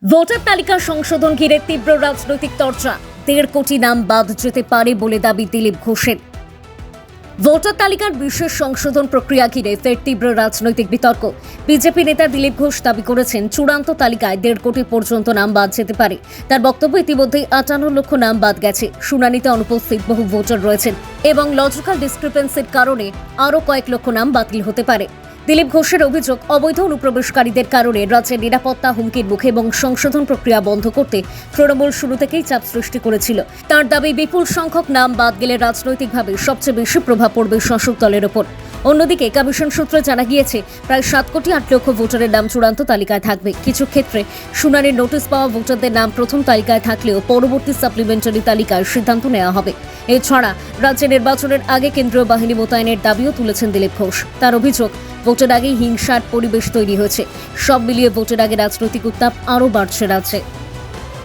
Voter তালিকা সংশোধন ঘিরে তীব্র রাজনৈতিক চর্চা। ১.৫ কোটি নাম বাদ যেতে পারে বলে দাবি দিলীপ ঘোষের। ভোটার তালিকার বিশেষ সংশোধন প্রক্রিয়া ঘিরে ফের তীব্র রাজনৈতিক বিতর্ক। বিজেপি নেতা দিলীপ ঘোষ দাবি করেছেন, চূড়ান্ত তালিকায় ১.৫ কোটি পর্যন্ত নাম বাদ যেতে পারে। তার বক্তব্য, ইতিমধ্যেই ৫৮ লক্ষ নাম বাদ গেছে। শুনানিতে অনুপস্থিত বহু ভোটার রয়েছেন এবং লজিক্যাল ডিসক্রিপেন্সির কারণে আরও কয়েক লক্ষ নাম বাতিল হতে পারে। দিলীপ ঘোষের অভিযোগ, অবৈধ অনুপ্রবেশকারীদের কারণে রাজ্যের নিরাপত্তা হুমকির মুখে এবং সংশোধন প্রক্রিয়া বন্ধ করতে তৃণমূল শুরু থেকেই চাপ সৃষ্টি করেছিল। তার দাবি, বিপুল সংখ্যক নাম বাদ গেলে রাজনৈতিকভাবে সবচেয়ে বেশি প্রভাব পড়বে শাসক দলের ওপর। অন্যদিকে কমিশন সূত্রে জানা গিয়েছে, প্রায় ৭ কোটি ৮ লক্ষ ভোটারের নাম চূড়ান্ত তালিকায় থাকবে। কিছু ক্ষেত্রে শুনানির নোটিশ পাওয়া ভোটারদের নাম প্রথম তালিকায় থাকলেও পরবর্তী সাপ্লিমেন্টারি তালিকায় সিদ্ধান্ত নেওয়া হবে। এছাড়া রাজ্যে নির্বাচনের আগে কেন্দ্রীয় বাহিনী মোতায়েনের দাবিও তুলেছেন দিলীপ ঘোষ। তার অভিযোগ, ভোটের আগেই হিংসার পরিবেশ তৈরি হয়েছে। সব মিলিয়ে ভোটের আগে রাজনৈতিক উত্তাপ আরও বাড়ছে রাজ্যে।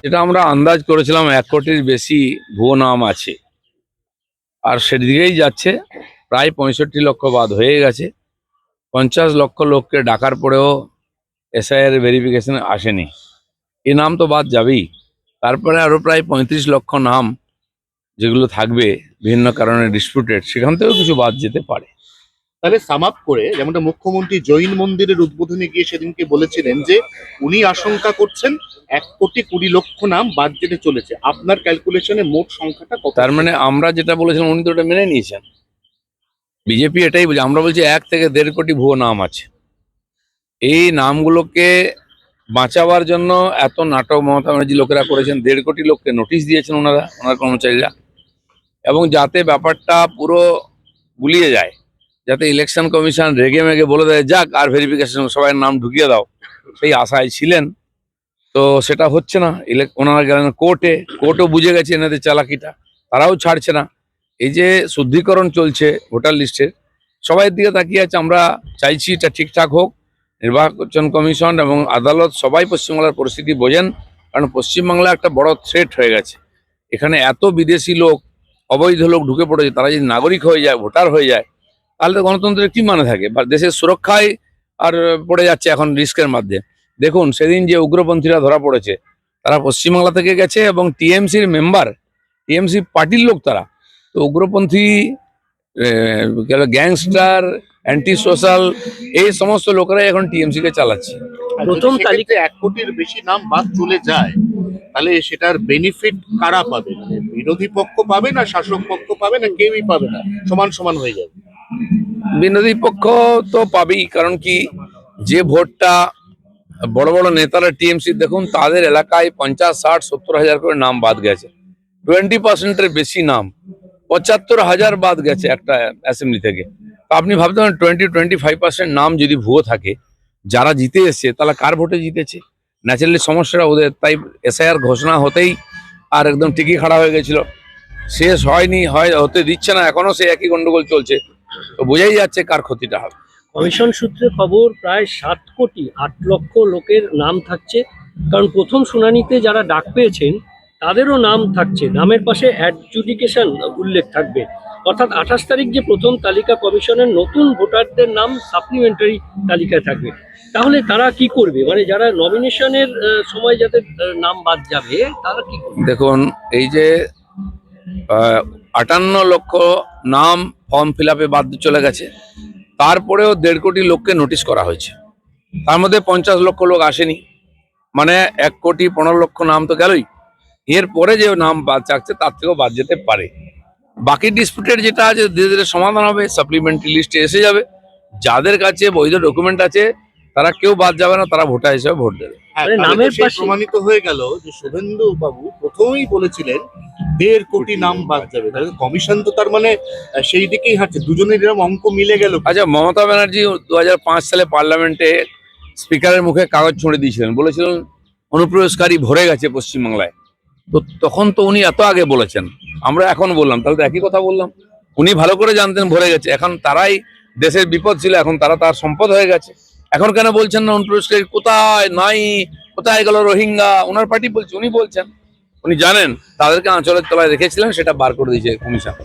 এটা আমরা আন্দাজ করেছিলাম ১ কোটির বেশি ভুয়ো নাম আছে, আর সেদিকেই যাচ্ছে। প্রায় ৬৫ লক্ষ বাদ হয়ে গেছে। ৫০ লক্ষ লোককে ডাকার পরেও এসআইআর ভেরিফিকেশন আসেনি। এই নাম তো বাদ যাবেই। তারপরে আরও প্রায় ৩৫ লক্ষ নাম যেগুলো থাকবে বিভিন্ন কারণে ডিসপিউটেড, সেখান থেকেও কিছু বাদ যেতে পারে। তাহলে সাম আপ করে, যেমনটা মুখ্যমন্ত্রী জৈন মন্দিরের উদ্বোধনে গিয়ে সেদিনকে বলেছিলেন যে উনি আশঙ্কা করছেন ১,২০,০০,০০০ নাম বাদ যেতে চলেছে। আপনার ক্যালকুলেশনে মোট সংখ্যাটা কত? তার মানে আমরা যেটা বলেছিলাম উনি তো ওটা মেনে নিয়েছেন। বিজেপি এটাই বলছে, আমরা বলছি ১ থেকে ১.৫ কোটি ভুয়ো নাম আছে। এই নামগুলোকে বাঁচাবার জন্য এত নাটক মমতা ব্যানার্জি লোকেরা করেছেন। ১.৫ কোটি লোককে নোটিশ দিয়েছেন ওনার কর্মচারীরা, এবং যাতে ব্যাপারটা পুরো গুলিয়ে যায়, যাতে ইলেকশন কমিশন রেগে মেগে বলে দেয় যাক আর ভেরিফিকেশন সবাই নাম ঢুকিয়ে দাও, সেই আশায় ছিলেন। তো সেটা হচ্ছে না। ওনারা গেলেন কোর্টও বুঝে গেছে এনাদের চালাকিটা, তারাও ছাড়ছে না। এই যে শুদ্ধিকরণ চলছে ভোটার লিস্টের, সবাই দিকে তাকিয়ে আছে। আমরা চাইছি এটা ঠিকঠাক হোক। নির্বাচন কমিশন এবং আদালত সবাই পশ্চিমবাংলার পরিস্থিতি বোঝেন, কারণ পশ্চিমবাংলা একটা বড় থ্রেট হয়ে গেছে। এখানে এত বিদেশি লোক, অবৈধ লোক ঢুকে পড়েছে। তারা যদি নাগরিক হয়ে যায়, ভোটার হয়ে যায়, তাহলে গণতন্ত্রের কি মানে থাকে? বা দেশের সুরক্ষায় আর পড়ে যাচ্ছে এখন রিস্কের মধ্যে। দেখুন সেদিন যে উগ্রপন্থীরা ধরা পড়েছে, তারা পশ্চিমবাংলা থেকে গেছে এবং টিএমসির মেম্বার, টিএমসি পার্টির লোক তারা। তো উগ্রপন্থী, গ্যাংস্টার, অ্যান্টি সোশ্যাল, এই সমস্ত লোকেরাই এখন টিএমসি কে চালাচ্ছে। প্রথম তালিকায় ১ কোটির বেশি নাম বাদ চলে যায়, তাহলে সেটার বেনিফিট কারা পাবে? মানে বিরোধী পক্ষ পাবে, না শাসক পক্ষ পাবে, না কেউই পাবে না, সমান সমান হয়ে যাবে? বিরোধী পক্ষ তো পাবেই। কারণ কি, যে ভোটটা বড় বড় নেতারা টিএমসি, দেখুন তাদের এলাকায় ৫০, ৬০, ৭০ হাজার করে নাম বাদ গেছে। 20% বেশি নাম, ৭৫,০০০ বাদ গেছে একটা অ্যাসেম্বলি থেকে। তো আপনি ভাবতে পারেন 25% নাম যদি ভুয়ো থাকে, যারা জিতে এসছে তাহলে কার ভোটে জিতেছে? ন্যাচারালি সমস্যাটা ওদের। তাই এসআইআর ঘোষণা হতেই আর একদম টিকি খাড়া হয়ে গেছিল। শেষ হয়নি, হতে দিচ্ছে না, এখনো সেই একই গন্ডগোল চলছে। তো বোঝাই যাচ্ছে কার ক্ষতিটা হবে। কমিশন সূত্রে খবর, প্রায় ৭ কোটি ৮ লক্ষ লোকের নাম থাকছে। কারণ প্রথম শুনানিতে যারা ডাক পেয়েছেন তাদেরও নাম থাকছে, নামের পাশে অ্যাডজুডিকেশন উল্লেখ থাকবে। অর্থাৎ ২৮ তারিখ যে প্রথম তালিকা কমিশনের, নতুন ভোটারদের নাম সাপ্লিমেন্টারি তালিকায় থাকবে। তাহলে তারা কি করবে? মানে যারা নমিনেশনের সময় যাদের নাম বাদ যাবে, তারা কি করবে? দেখুন, এই যে ৫৮ লক্ষ নাম ফর্ম ফিল আপে বাদ চলে গেছে, তারপরেও ১.৫ কোটি লোককে নোটিশ করা হয়েছে। তার মধ্যে ৫০ লক্ষ লোক আসেনি, মানে ১,১৫,০০,০০০ নাম তো গেলই। এরপরে যে নাম বাদ যাচ্ছে তার থেকেও বাদ যেতে পারে। বাকি ডিসপিউটেড যেটা আছে ধীরে ধীরে সমাধান হবে, সাপ্লিমেন্টারি লিস্টে এসে যাবে। যাদের কাছে বৈধ ডকুমেন্ট আছে তারা কেউ বাদ যাবে না, তারা ভোটার হিসেবে ভোট দেবে। হ্যাঁ, মানে নামের নামের পাশে পাশে- প্রমাণিত হয়ে গেল যে শুভেন্দু বাবু প্রথমেই বলেছিলেন ১.৫ কোটি নাম বাদ যাবে। তাহলে কমিশন তো তার মানে সেই দিকেই হাঁটছে, দুজনের এরকম অঙ্ক মিলে গেল। আচ্ছা, মমতা ব্যানার্জি ২০০৫ সালে পার্লামেন্টে স্পিকারের মুখে কাগজ ছুঁড়ে দিয়েছিলেন, বলেছিলেন অনুপ্রবেশকারী ভরে গেছে পশ্চিমবাংলায়। তো তখন তো উনি এত আগে বলেছেন, আমরা এখন বললাম, তাহলে তো একই কথা বললাম। উনি ভালো করে জানতেন ভরে গেছে। এখন তারাই দেশের বিপদ ছিল, এখন তারা তার সম্পদ হয়ে গেছে। এখন কেন বলছেন না অনুপ্রবেশকারী কোথায় নাই, কোথায় গেল রোহিঙ্গা? ওনার পার্টি বলছে, উনি বলছেন। উনি জানেন তাদেরকে আঁচলের তলায় রেখেছিলেন, সেটা বার করে দিয়েছে কমিশন।